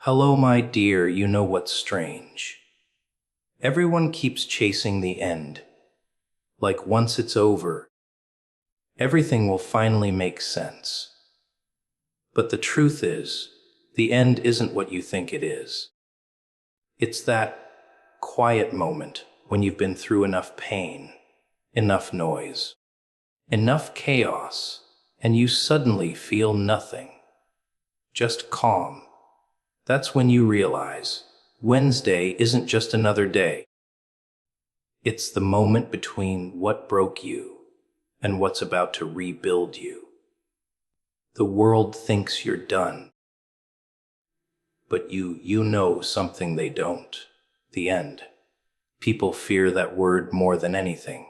Hello, my dear, you know what's strange? Everyone keeps chasing the end. Like once it's over, everything will finally make sense. But the truth is, the end isn't what you think it is. It's that quiet moment when you've been through enough pain, enough noise, enough chaos, and you suddenly feel nothing. Just calm. That's when you realize Wednesday isn't just another day. It's the moment between what broke you and what's about to rebuild you. The world thinks you're done, but you know something they don't. The end. People fear that word more than anything.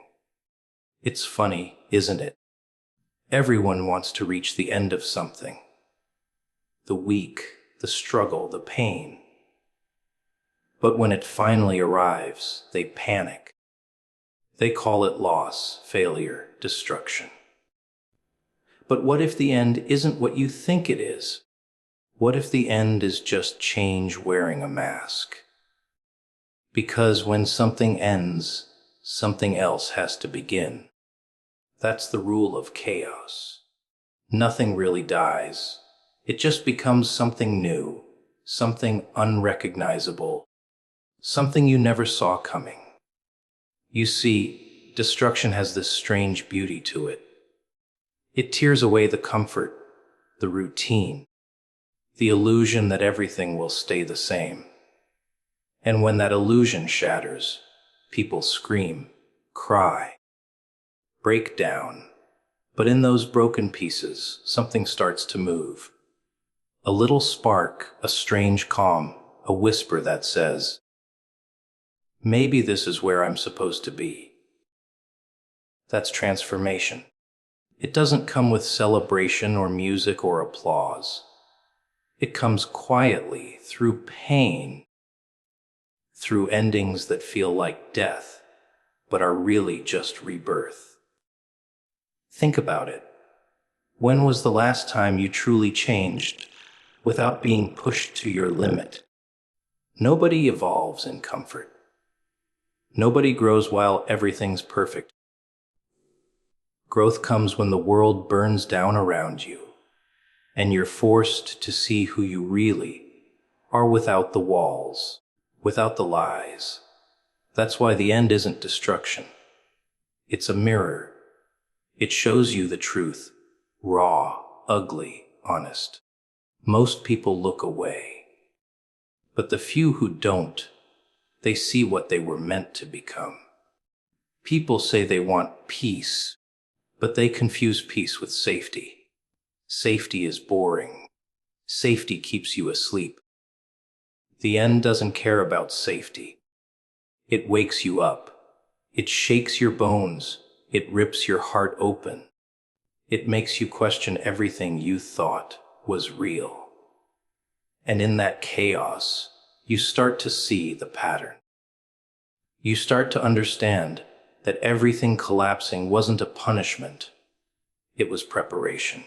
It's funny, isn't it? Everyone wants to reach the end of something. The week, the struggle, the pain. But when it finally arrives, they panic. They call it loss, failure, destruction. But what if the end isn't what you think it is? What if the end is just change wearing a mask? Because when something ends, something else has to begin. That's the rule of chaos. Nothing really dies. It just becomes something new, something unrecognizable, something you never saw coming. You see, destruction has this strange beauty to it. It tears away the comfort, the routine, the illusion that everything will stay the same. And when that illusion shatters, people scream, cry, break down. But in those broken pieces, something starts to move. A little spark, a strange calm, a whisper that says, maybe this is where I'm supposed to be. That's transformation. It doesn't come with celebration or music or applause. It comes quietly through pain, through endings that feel like death, but are really just rebirth. Think about it. When was the last time you truly changed without being pushed to your limit? Nobody evolves in comfort. Nobody grows while everything's perfect. Growth comes when the world burns down around you, and you're forced to see who you really are without the walls, without the lies. That's why the end isn't destruction. It's a mirror. It shows you the truth, raw, ugly, honest. Most people look away. But the few who don't, they see what they were meant to become. People say they want peace, but they confuse peace with safety. Safety is boring. Safety keeps you asleep. The end doesn't care about safety. It wakes you up. It shakes your bones. It rips your heart open. It makes you question everything you thought was real. And in that chaos, you start to see the pattern. You start to understand that everything collapsing wasn't a punishment. It was preparation.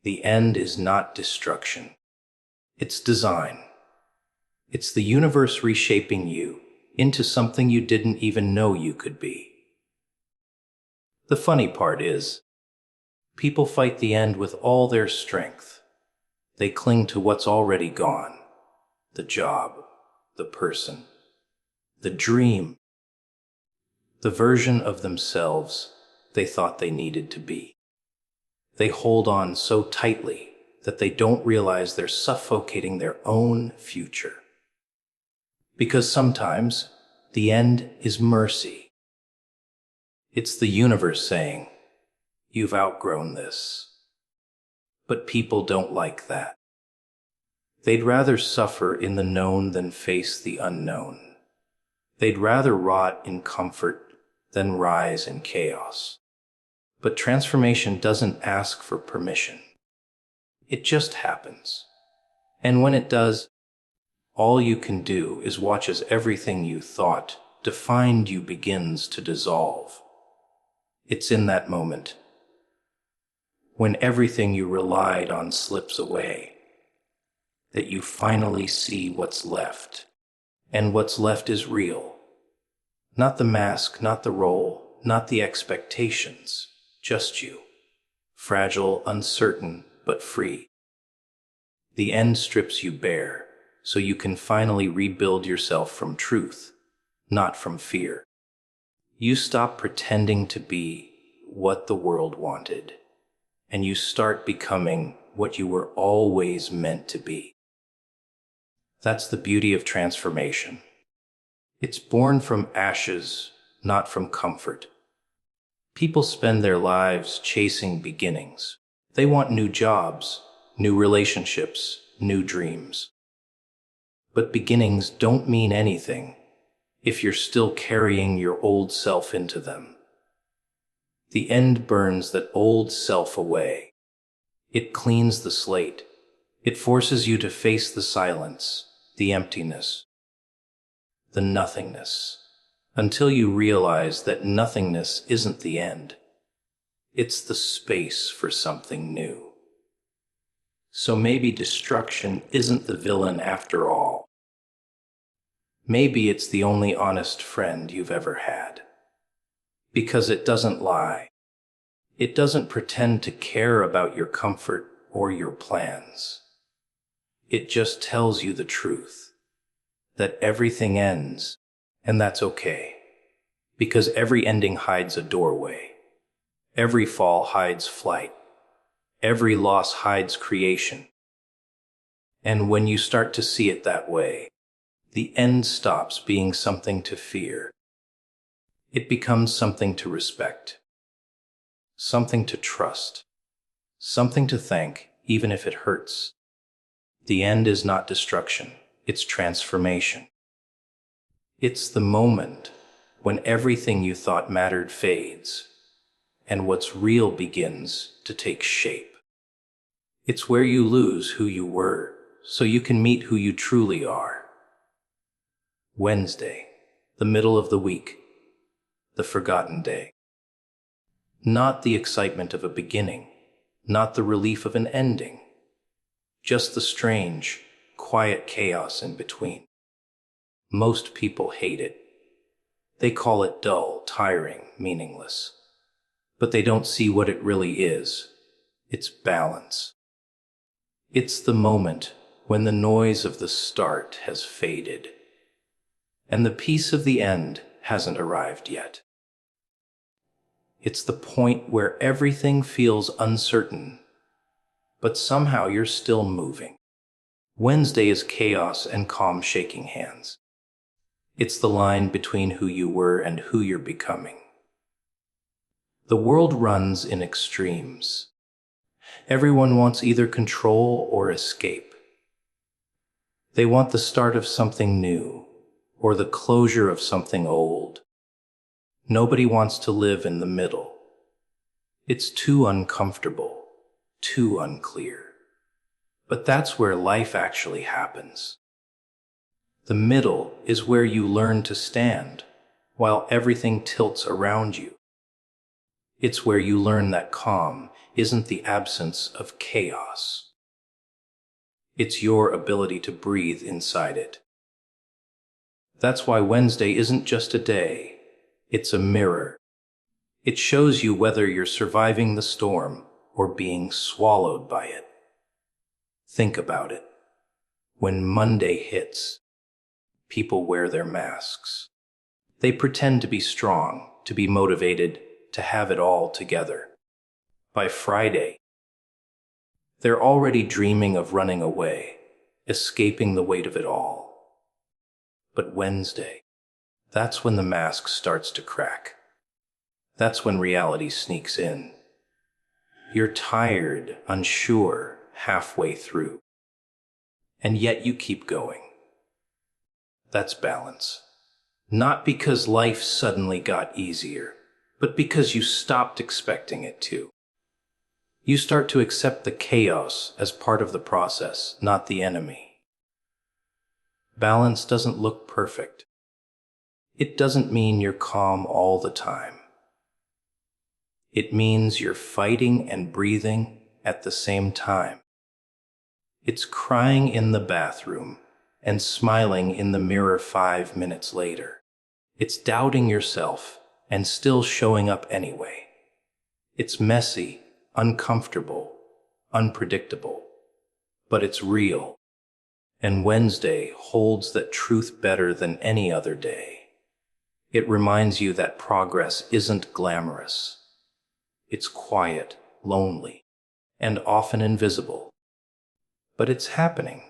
The end is not destruction. It's design. It's the universe reshaping you into something you didn't even know you could be. The funny part is, people fight the end with all their strength. They cling to what's already gone. The job, the person, the dream, the version of themselves they thought they needed to be. They hold on so tightly that they don't realize they're suffocating their own future. Because sometimes the end is mercy. It's the universe saying, you've outgrown this. But people don't like that. They'd rather suffer in the known than face the unknown. They'd rather rot in comfort than rise in chaos. But transformation doesn't ask for permission. It just happens. And when it does, all you can do is watch as everything you thought defined you begins to dissolve. It's in that moment, when everything you relied on slips away, that you finally see what's left. And what's left is real. Not the mask, not the role, not the expectations, just you. Fragile, uncertain, but free. The end strips you bare, so you can finally rebuild yourself from truth, not from fear. You stop pretending to be what the world wanted, and you start becoming what you were always meant to be. That's the beauty of transformation. It's born from ashes, not from comfort. People spend their lives chasing beginnings. They want new jobs, new relationships, new dreams. But beginnings don't mean anything if you're still carrying your old self into them. The end burns that old self away. It cleans the slate. It forces you to face the silence, the emptiness, the nothingness, until you realize that nothingness isn't the end. It's the space for something new. So maybe destruction isn't the villain after all. Maybe it's the only honest friend you've ever had. Because it doesn't lie. It doesn't pretend to care about your comfort or your plans. It just tells you the truth, that everything ends, and that's okay. Because every ending hides a doorway. Every fall hides flight. Every loss hides creation. And when you start to see it that way, the end stops being something to fear. It becomes something to respect, something to trust, something to thank, even if it hurts. The end is not destruction, it's transformation. It's the moment when everything you thought mattered fades, and what's real begins to take shape. It's where you lose who you were, so you can meet who you truly are. Wednesday, the middle of the week, the forgotten day. Not the excitement of a beginning, not the relief of an ending, just the strange, quiet chaos in between. Most people hate it. They call it dull, tiring, meaningless. But they don't see what it really is. It's balance. It's the moment when the noise of the start has faded, and the peace of the end hasn't arrived yet. It's the point where everything feels uncertain, but somehow you're still moving. Wednesday is chaos and calm shaking hands. It's the line between who you were and who you're becoming. The world runs in extremes. Everyone wants either control or escape. They want the start of something new, or the closure of something old. Nobody wants to live in the middle. It's too uncomfortable, too unclear. But that's where life actually happens. The middle is where you learn to stand, while everything tilts around you. It's where you learn that calm isn't the absence of chaos. It's your ability to breathe inside it. That's why Wednesday isn't just a day, it's a mirror. It shows you whether you're surviving the storm or being swallowed by it. Think about it. When Monday hits, people wear their masks. They pretend to be strong, to be motivated, to have it all together. By Friday, they're already dreaming of running away, escaping the weight of it all. But Wednesday, that's when the mask starts to crack. That's when reality sneaks in. You're tired, unsure, halfway through. And yet you keep going. That's balance. Not because life suddenly got easier, but because you stopped expecting it to. You start to accept the chaos as part of the process, not the enemy. Balance doesn't look perfect. It doesn't mean you're calm all the time. It means you're fighting and breathing at the same time. It's crying in the bathroom and smiling in the mirror 5 minutes later. It's doubting yourself and still showing up anyway. It's messy, uncomfortable, unpredictable, but it's real. And Wednesday holds that truth better than any other day. It reminds you that progress isn't glamorous. It's quiet, lonely, and often invisible. But it's happening.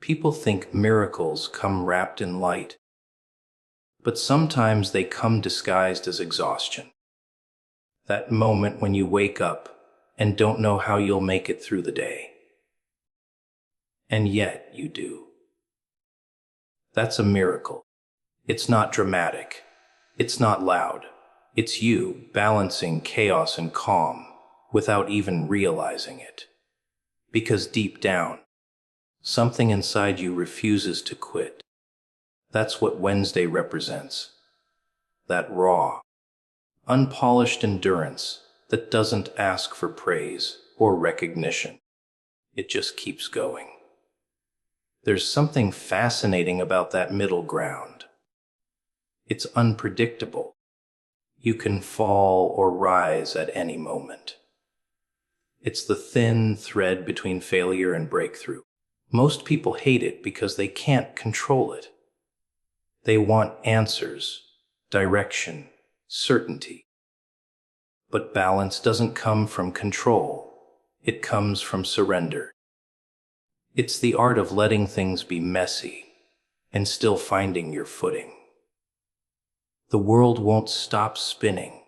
People think miracles come wrapped in light, but sometimes they come disguised as exhaustion. That moment when you wake up and don't know how you'll make it through the day. And yet you do. That's a miracle. It's not dramatic. It's not loud. It's you balancing chaos and calm without even realizing it. Because deep down, something inside you refuses to quit. That's what Wednesday represents. That raw, unpolished endurance that doesn't ask for praise or recognition. It just keeps going. There's something fascinating about that middle ground. It's unpredictable. You can fall or rise at any moment. It's the thin thread between failure and breakthrough. Most people hate it because they can't control it. They want answers, direction, certainty. But balance doesn't come from control. It comes from surrender. It's the art of letting things be messy and still finding your footing. The world won't stop spinning.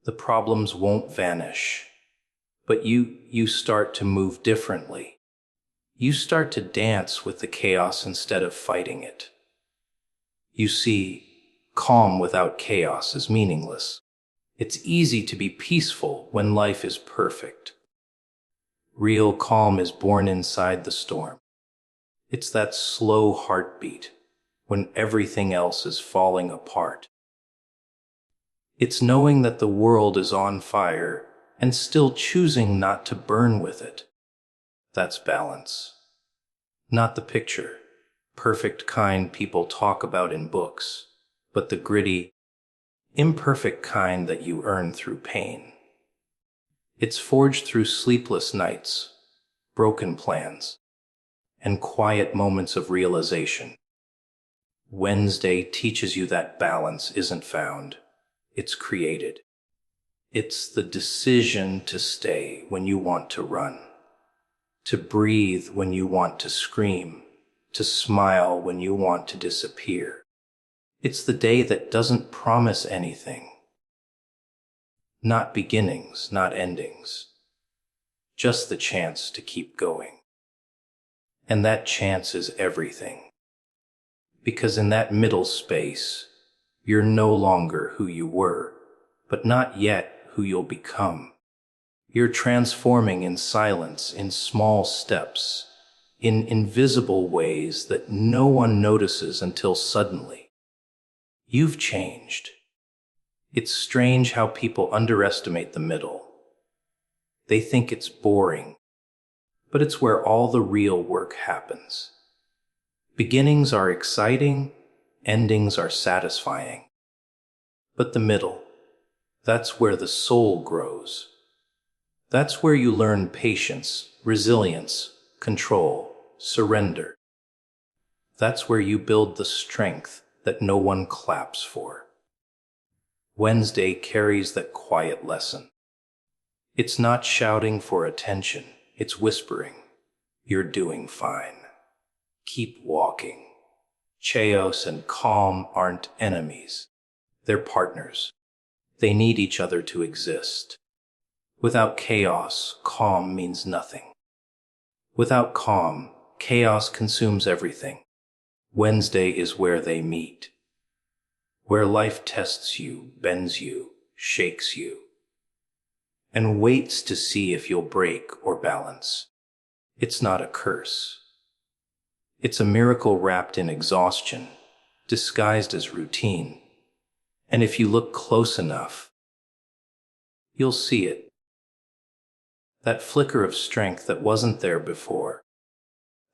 The problems won't vanish. But you start to move differently. You start to dance with the chaos instead of fighting it. You see, calm without chaos is meaningless. It's easy to be peaceful when life is perfect. Real calm is born inside the storm. It's that slow heartbeat when everything else is falling apart. It's knowing that the world is on fire and still choosing not to burn with it. That's balance. Not the picture, perfect kind people talk about in books, but the gritty, imperfect kind that you earn through pain. It's forged through sleepless nights, broken plans, and quiet moments of realization. Wednesday teaches you that balance isn't found, it's created. It's the decision to stay when you want to run, to breathe when you want to scream, to smile when you want to disappear. It's the day that doesn't promise anything. Not beginnings, not endings. Just the chance to keep going. And that chance is everything. Because in that middle space, you're no longer who you were, but not yet who you'll become. You're transforming in silence, in small steps, in invisible ways that no one notices until suddenly. You've changed. It's strange how people underestimate the middle. They think it's boring, but it's where all the real work happens. Beginnings are exciting, endings are satisfying. But the middle, that's where the soul grows. That's where you learn patience, resilience, control, surrender. That's where you build the strength that no one claps for. Wednesday carries that quiet lesson. It's not shouting for attention, it's whispering, "You're doing fine. Keep walking." Chaos and calm aren't enemies. They're partners. They need each other to exist. Without chaos, calm means nothing. Without calm, chaos consumes everything. Wednesday is where they meet. Where life tests you, bends you, shakes you, and waits to see if you'll break or balance. It's not a curse. It's a miracle wrapped in exhaustion, disguised as routine. And if you look close enough, you'll see it. That flicker of strength that wasn't there before.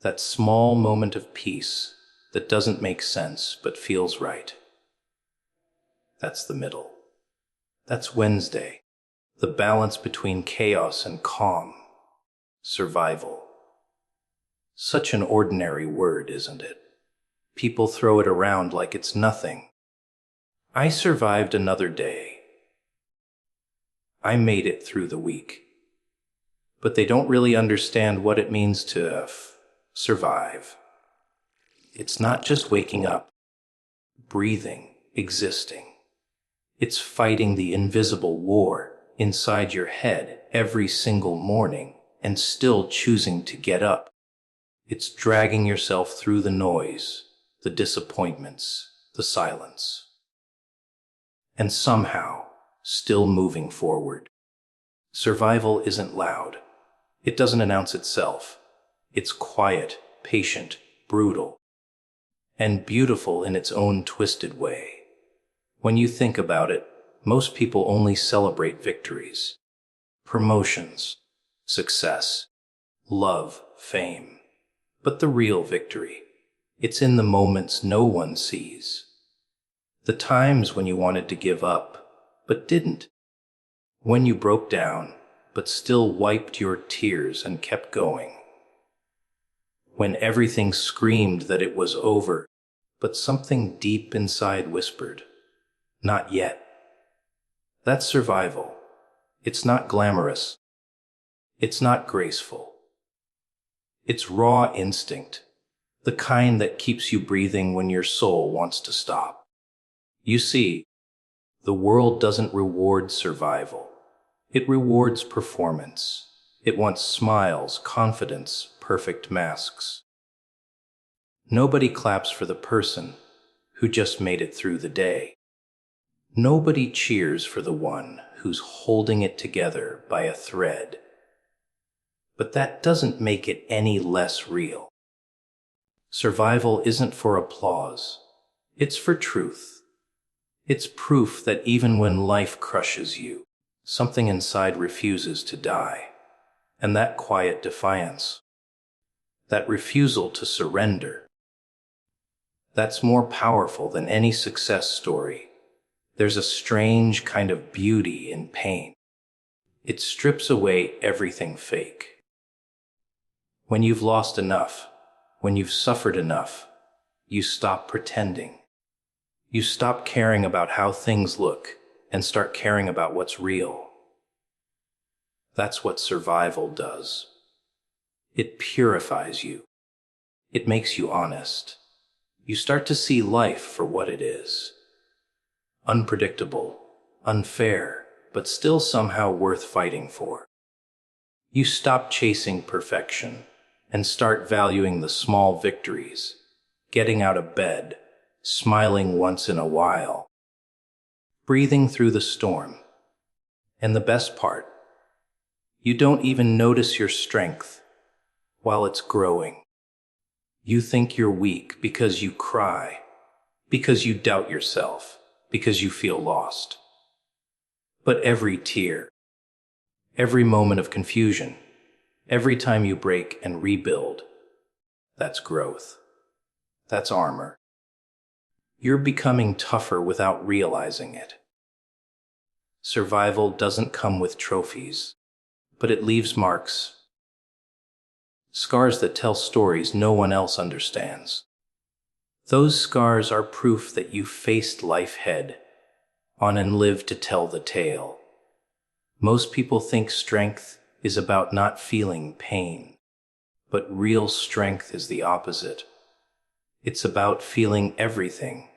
That small moment of peace that doesn't make sense but feels right. That's the middle. That's Wednesday. The balance between chaos and calm. Survival. Such an ordinary word, isn't it? People throw it around like it's nothing. I survived another day. I made it through the week. But they don't really understand what it means to survive. It's not just waking up, breathing, existing. It's fighting the invisible war inside your head every single morning and still choosing to get up. It's dragging yourself through the noise, the disappointments, the silence, and somehow still moving forward. Survival isn't loud. It doesn't announce itself. It's quiet, patient, brutal, and beautiful in its own twisted way. When you think about it, most people only celebrate victories, promotions, success, love, fame. But the real victory, it's in the moments no one sees. The times when you wanted to give up, but didn't. When you broke down, but still wiped your tears and kept going. When everything screamed that it was over, but something deep inside whispered, "Not yet." That's survival. It's not glamorous. It's not graceful. It's raw instinct, the kind that keeps you breathing when your soul wants to stop. You see, the world doesn't reward survival. It rewards performance. It wants smiles, confidence, perfect masks. Nobody claps for the person who just made it through the day. Nobody cheers for the one who's holding it together by a thread. But that doesn't make it any less real. Survival isn't for applause. It's for truth. It's proof that even when life crushes you, something inside refuses to die. And that quiet defiance, that refusal to surrender, that's more powerful than any success story. There's a strange kind of beauty in pain. It strips away everything fake. When you've lost enough, when you've suffered enough, you stop pretending. You stop caring about how things look and start caring about what's real. That's what survival does. It purifies you. It makes you honest. You start to see life for what it is. Unpredictable, unfair, but still somehow worth fighting for. You stop chasing perfection and start valuing the small victories, getting out of bed, smiling once in a while, breathing through the storm. And the best part, you don't even notice your strength while it's growing. You think you're weak because you cry, because you doubt yourself, because you feel lost. But every tear, every moment of confusion, every time you break and rebuild, that's growth. That's armor. You're becoming tougher without realizing it. Survival doesn't come with trophies, but it leaves marks. Scars that tell stories no one else understands. Those scars are proof that you faced life head on and lived to tell the tale. Most people think strength is about not feeling pain, but real strength is the opposite. It's about feeling everything,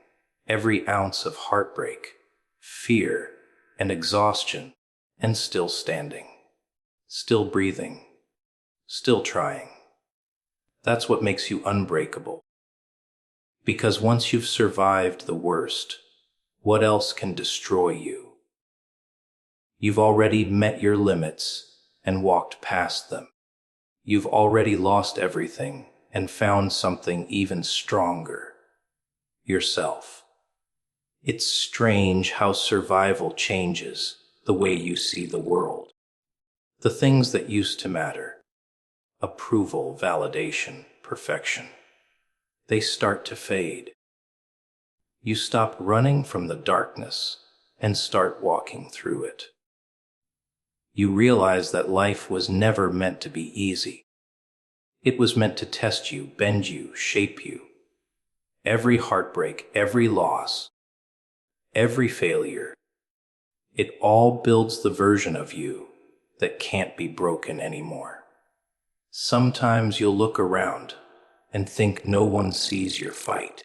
every ounce of heartbreak, fear, and exhaustion, and still standing, still breathing, still trying. That's what makes you unbreakable. Because once you've survived the worst, what else can destroy you? You've already met your limits and walked past them. You've already lost everything and found something even stronger. Yourself. It's strange how survival changes the way you see the world. The things that used to matter, approval, validation, perfection, they start to fade. You stop running from the darkness and start walking through it. You realize that life was never meant to be easy. It was meant to test you, bend you, shape you. Every heartbreak, every loss, every failure, it all builds the version of you that can't be broken anymore. Sometimes you'll look around and think no one sees your fight.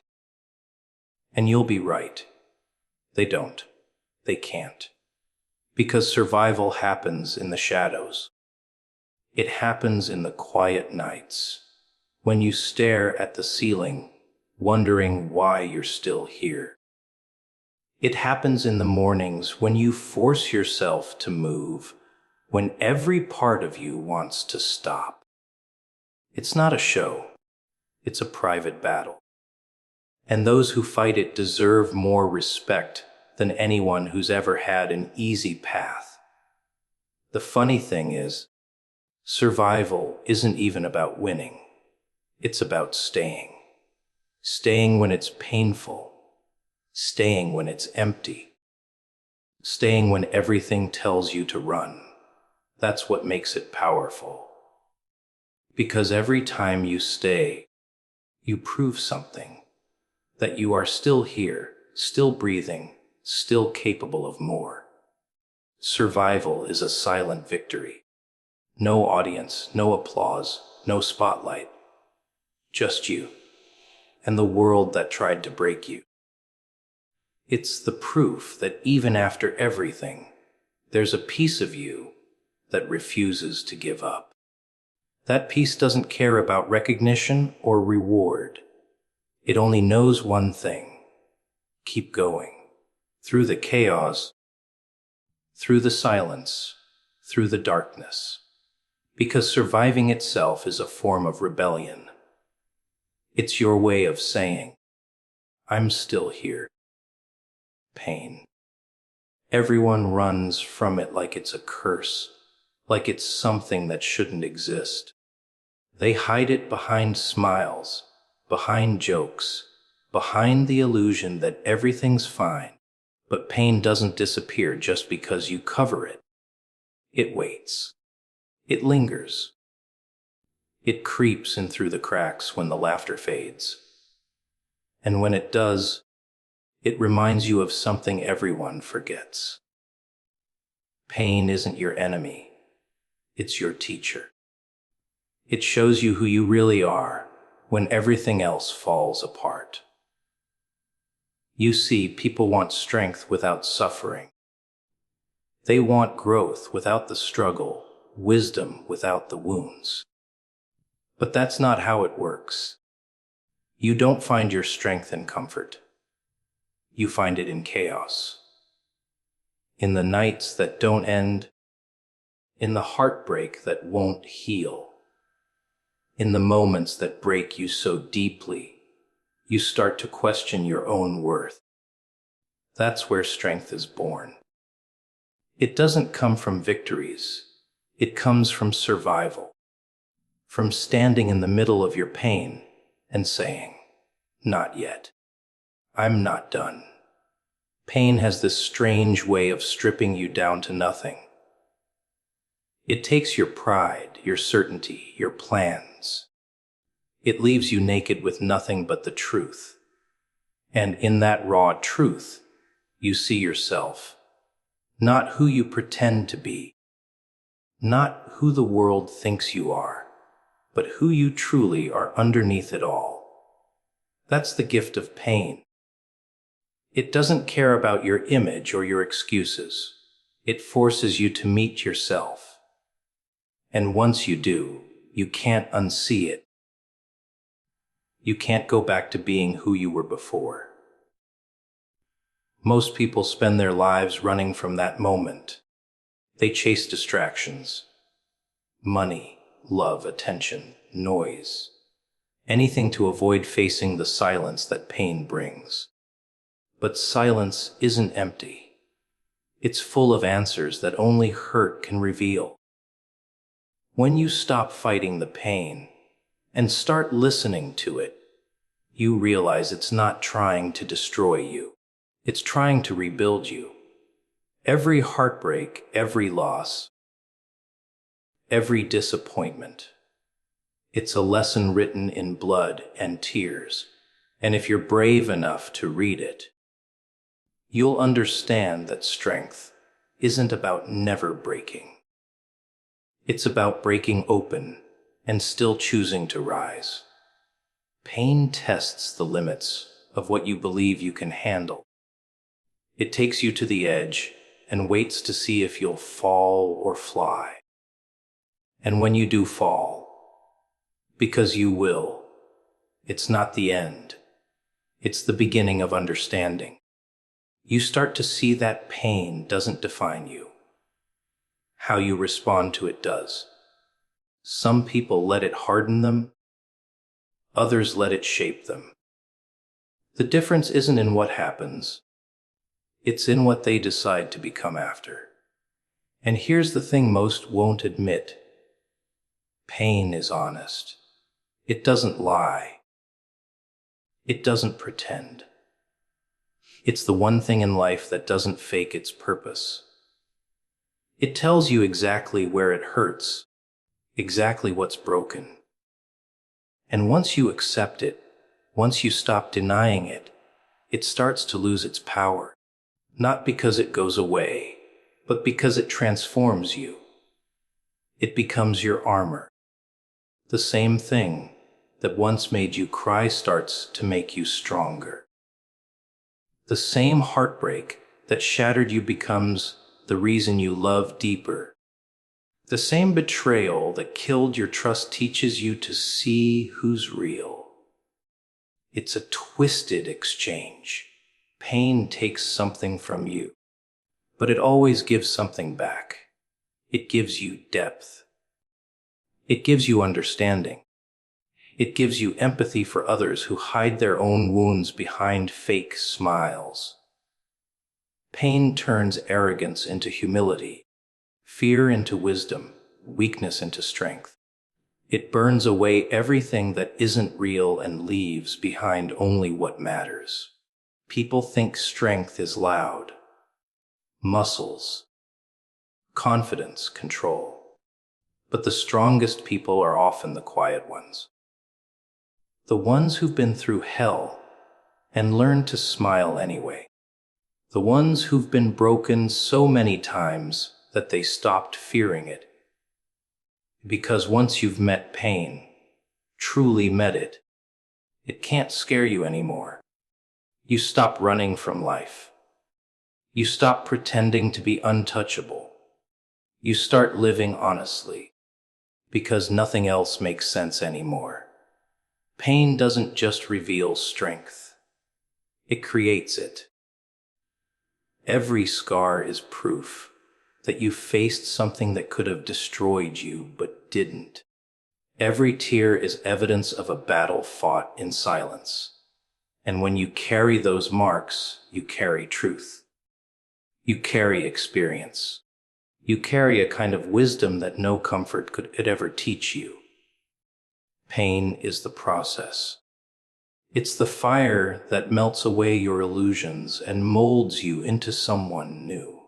And you'll be right. They don't. They can't. Because survival happens in the shadows. It happens in the quiet nights, when you stare at the ceiling, wondering why you're still here. It happens in the mornings when you force yourself to move, when every part of you wants to stop. It's not a show. It's a private battle. And those who fight it deserve more respect than anyone who's ever had an easy path. The funny thing is, survival isn't even about winning. It's about staying. Staying when it's painful. Staying when it's empty. Staying when everything tells you to run. That's what makes it powerful. Because every time you stay, you prove something. That you are still here, still breathing, still capable of more. Survival is a silent victory. No audience, no applause, no spotlight. Just you, and the world that tried to break you. It's the proof that even after everything, there's a piece of you that refuses to give up. That piece doesn't care about recognition or reward. It only knows one thing: keep going. Through the chaos, through the silence, through the darkness. Because surviving itself is a form of rebellion. It's your way of saying, I'm still here. Pain. Everyone runs from it like it's a curse, like it's something that shouldn't exist. They hide it behind smiles, behind jokes, behind the illusion that everything's fine. But pain doesn't disappear just because you cover it. It waits. It lingers. It creeps in through the cracks when the laughter fades. And when it does, it reminds you of something everyone forgets. Pain isn't your enemy. It's your teacher. It shows you who you really are when everything else falls apart. You see, people want strength without suffering. They want growth without the struggle, wisdom without the wounds. But that's not how it works. You don't find your strength in comfort. You find it in chaos. In the nights that don't end. In the heartbreak that won't heal. In the moments that break you so deeply, you start to question your own worth. That's where strength is born. It doesn't come from victories. It comes from survival. From standing in the middle of your pain and saying, not yet. I'm not done. Pain has this strange way of stripping you down to nothing. It takes your pride, your certainty, your plans. It leaves you naked with nothing but the truth. And in that raw truth, you see yourself. Not who you pretend to be. Not who the world thinks you are, but who you truly are underneath it all. That's the gift of pain. It doesn't care about your image or your excuses. It forces you to meet yourself. And once you do, you can't unsee it. You can't go back to being who you were before. Most people spend their lives running from that moment. They chase distractions. Money, love, attention, noise. Anything to avoid facing the silence that pain brings. But silence isn't empty. It's full of answers that only hurt can reveal. When you stop fighting the pain and start listening to it, you realize it's not trying to destroy you. It's trying to rebuild you. Every heartbreak, every loss, every disappointment, it's a lesson written in blood and tears. And if you're brave enough to read it, you'll understand that strength isn't about never breaking. It's about breaking open and still choosing to rise. Pain tests the limits of what you believe you can handle. It takes you to the edge and waits to see if you'll fall or fly. And when you do fall, because you will, it's not the end. It's the beginning of understanding. You start to see that pain doesn't define you. How you respond to it does. Some people let it harden them. Others let it shape them. The difference isn't in what happens. It's in what they decide to become after. And here's the thing most won't admit. Pain is honest. It doesn't lie. It doesn't pretend. It's the one thing in life that doesn't fake its purpose. It tells you exactly where it hurts, exactly what's broken. And once you accept it, once you stop denying it, it starts to lose its power. Not because it goes away, but because it transforms you. It becomes your armor. The same thing that once made you cry starts to make you stronger. The same heartbreak that shattered you becomes the reason you love deeper. The same betrayal that killed your trust teaches you to see who's real. It's a twisted exchange. Pain takes something from you, but it always gives something back. It gives you depth. It gives you understanding. It gives you empathy for others who hide their own wounds behind fake smiles. Pain turns arrogance into humility, fear into wisdom, weakness into strength. It burns away everything that isn't real and leaves behind only what matters. People think strength is loud. Muscles, confidence, control. But the strongest people are often the quiet ones. The ones who've been through hell and learned to smile anyway. The ones who've been broken so many times that they stopped fearing it. Because once you've met pain, truly met it, it can't scare you anymore. You stop running from life. You stop pretending to be untouchable. You start living honestly, because nothing else makes sense anymore. Pain doesn't just reveal strength. It creates it. Every scar is proof that you faced something that could have destroyed you but didn't. Every tear is evidence of a battle fought in silence. And when you carry those marks, you carry truth. You carry experience. You carry a kind of wisdom that no comfort could ever teach you. Pain is the process. It's the fire that melts away your illusions and molds you into someone new.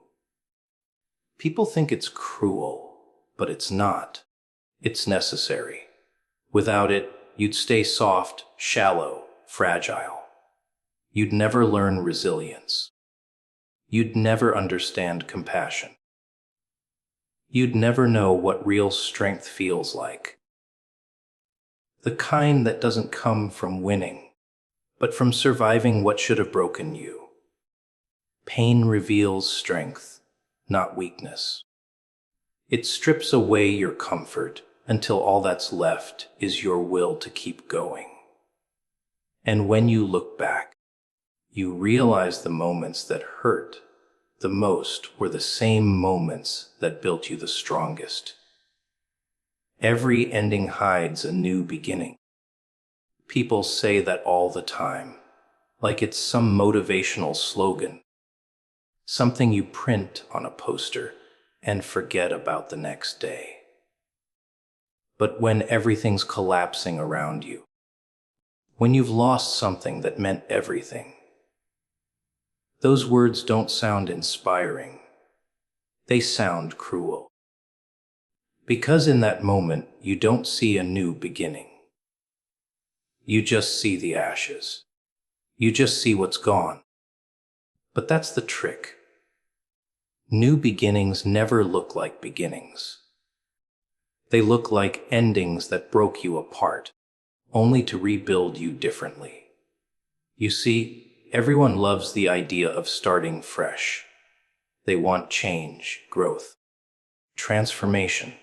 People think it's cruel, but it's not. It's necessary. Without it, you'd stay soft, shallow, fragile. You'd never learn resilience. You'd never understand compassion. You'd never know what real strength feels like. The kind that doesn't come from winning, but from surviving what should have broken you. Pain reveals strength, not weakness. It strips away your comfort until all that's left is your will to keep going. And when you look back, you realize the moments that hurt the most were the same moments that built you the strongest. Every ending hides a new beginning. People say that all the time, like it's some motivational slogan, something you print on a poster and forget about the next day. but when everything's collapsing around you. When you've lost something that meant everything. Those words don't sound inspiring. They sound cruel. Because in that moment, you don't see a new beginning. You just see the ashes. You just see what's gone. But that's the trick. New beginnings never look like beginnings. They look like endings that broke you apart, only to rebuild you differently. You see, everyone loves the idea of starting fresh. They want change, growth, transformation.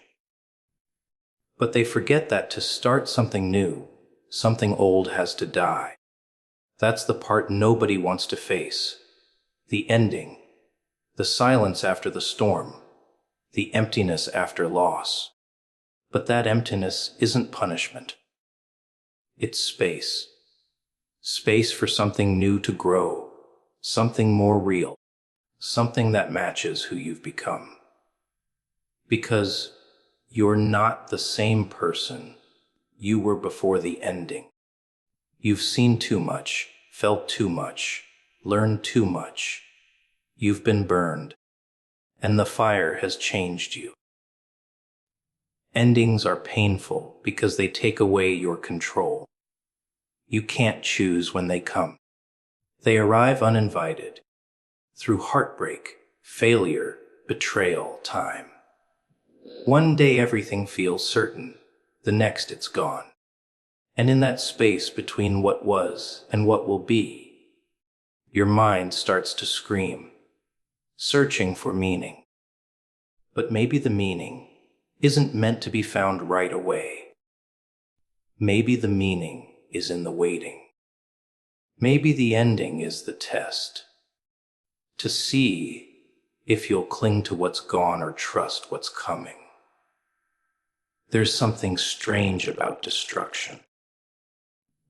But they forget that to start something new, something old has to die. That's the part nobody wants to face. The ending, the silence after the storm, the emptiness after loss. But that emptiness isn't punishment. It's space. Space for something new to grow, something more real, something that matches who you've become. Because you're not the same person you were before the ending. You've seen too much, felt too much, learned too much. You've been burned, and the fire has changed you. Endings are painful because they take away your control. You can't choose when they come. They arrive uninvited, through heartbreak, failure, betrayal, time. One day everything feels certain, the next it's gone. And in that space between what was and what will be, your mind starts to scream, searching for meaning. But maybe the meaning isn't meant to be found right away. Maybe the meaning is in the waiting. Maybe the ending is the test. To see if you'll cling to what's gone or trust what's coming. There's something strange about destruction.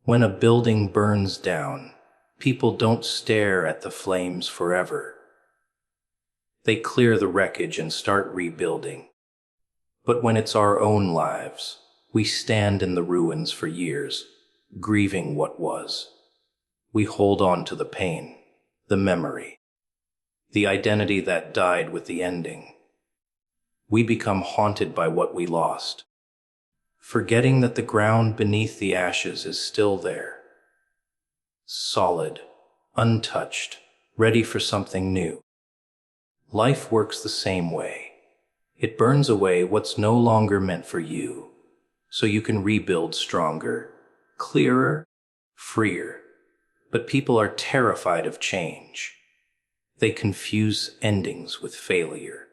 When a building burns down, people don't stare at the flames forever. They clear the wreckage and start rebuilding. But when it's our own lives, we stand in the ruins for years, grieving what was. We hold on to the pain, the memory, the identity that died with the ending. We become haunted by what we lost, forgetting that the ground beneath the ashes is still there, solid, untouched, ready for something new. Life works the same way. It burns away what's no longer meant for you, so you can rebuild stronger, clearer, freer. But people are terrified of change. They confuse endings with failure.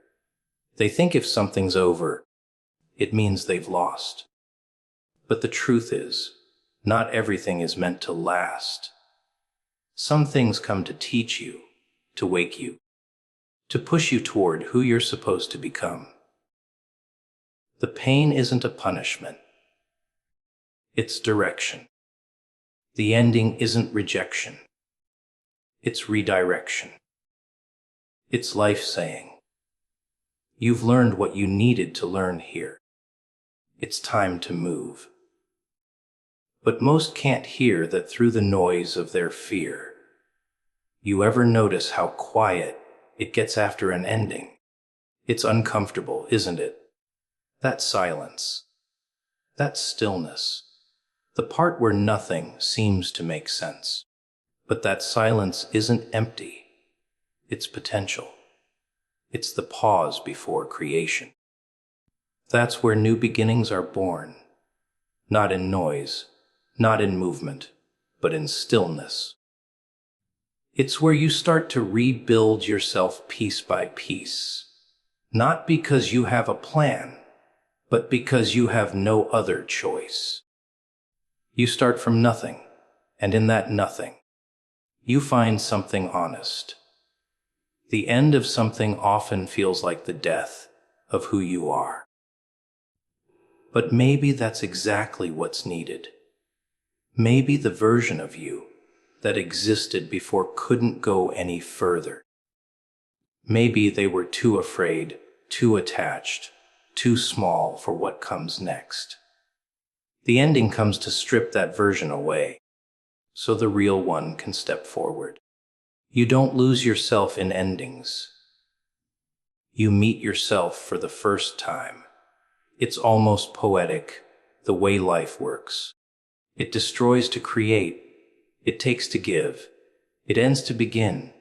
They think if something's over, it means they've lost. But the truth is, not everything is meant to last. Some things come to teach you, to wake you, to push you toward who you're supposed to become. The pain isn't a punishment. It's direction. The ending isn't rejection. It's redirection. It's life saying, you've learned what you needed to learn here. It's time to move. But most can't hear that through the noise of their fear. You ever notice how quiet it gets after an ending? It's uncomfortable, isn't it? That silence, that stillness, the part where nothing seems to make sense. But that silence isn't empty. It's potential. It's the pause before creation. That's where new beginnings are born. Not in noise, not in movement, but in stillness. It's where you start to rebuild yourself piece by piece. Not because you have a plan, but because you have no other choice. You start from nothing, and in that nothing, you find something honest. The end of something often feels like the death of who you are. But maybe that's exactly what's needed. Maybe the version of you that existed before couldn't go any further. Maybe they were too afraid, too attached, too small for what comes next. The ending comes to strip that version away, so the real one can step forward. You don't lose yourself in endings. You meet yourself for the first time. It's almost poetic, the way life works. It destroys to create. It takes to give. It ends to begin.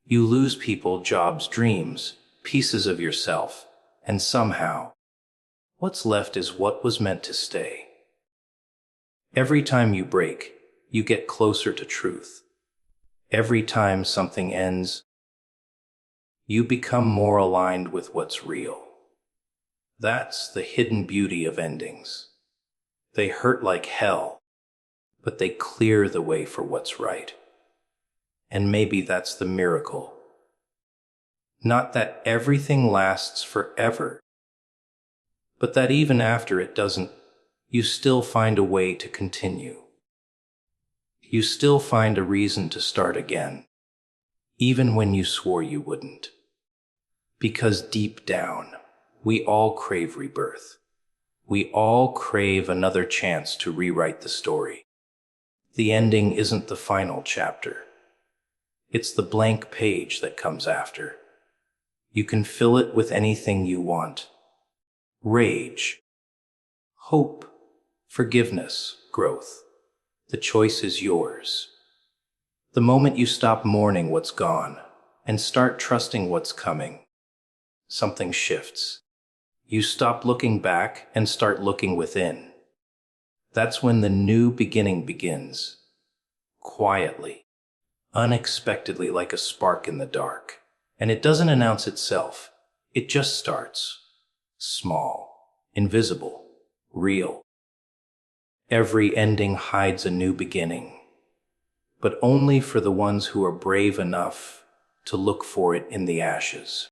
You lose people, jobs, dreams, pieces of yourself, and somehow, what's left is what was meant to stay. Every time you break, you get closer to truth. Every time something ends, you become more aligned with what's real. That's the hidden beauty of endings. They hurt like hell, but they clear the way for what's right. And maybe that's the miracle. Not that everything lasts forever, but that even after it doesn't, you still find a way to continue. You still find a reason to start again, even when you swore you wouldn't. Because deep down, we all crave rebirth. We all crave another chance to rewrite the story. The ending isn't the final chapter. It's the blank page that comes after. You can fill it with anything you want. Rage, hope, forgiveness, growth. The choice is yours. The moment you stop mourning what's gone and start trusting what's coming, something shifts. You stop looking back and start looking within. That's when the new beginning begins. Quietly, unexpectedly, like a spark in the dark. And it doesn't announce itself. It just starts. Small, invisible, real. Every ending hides a new beginning, but only for the ones who are brave enough to look for it in the ashes.